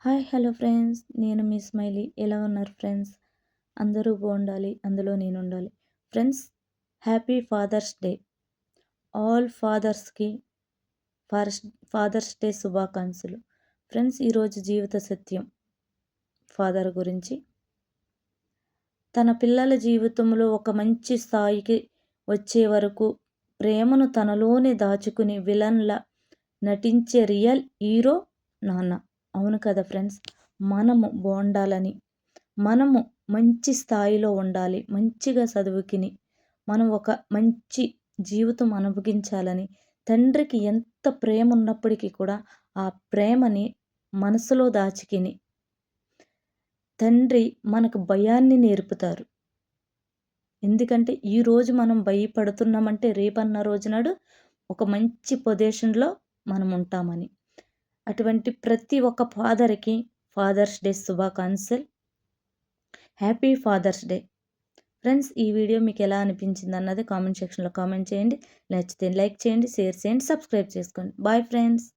Hi hello friends, నేను మీ smiley. ఎలా ఉన్నారు ఫ్రెండ్స్? అందరూ బాగుండాలి, అందులో నేను ఉండాలి. Friends, happy fathers Day. All ఫాదర్స్కి ఫాదర్స్ డే శుభాకాంక్షలు. ఫ్రెండ్స్, ఈరోజు జీవిత సత్యం ఫాదర్ గురించి. తన పిల్లల జీవితంలో ఒక మంచి స్థాయికి వచ్చే వరకు ప్రేమను తనలోనే దాచుకుని విలన్లా నటించే రియల్ హీరో నాన్న. అవును కదా ఫ్రెండ్స్, మనము బాగుండాలని, మనము మంచి స్థాయిలో ఉండాలి, మంచిగా చదువుకుని మనం ఒక మంచి జీవితం అనుభవించాలని తండ్రికి ఎంత ప్రేమ ఉన్నప్పటికీ కూడా ఆ ప్రేమని మనసులో దాచుకుని తండ్రి మనకు భయాన్ని నేర్పుతారు. ఎందుకంటే ఈరోజు మనం భయపడుతున్నామంటే రేపన్న రోజునాడు ఒక మంచి పొజిషన్లో మనం ఉంటామని. అటువంటి ప్రతి ఒక్క ఫాదర్కి ఫాదర్స్ డే శుభాకాంక్షలు. Happy fathers day. ఫ్రెండ్స్, ఈ వీడియో మీకు ఎలా అనిపించింది అన్నది కామెంట్ సెక్షన్లో కామెంట్ చేయండి. నచ్చితే లైక్ చేయండి, షేర్ చేయండి, సబ్స్క్రైబ్ చేసుకోండి. Bye friends.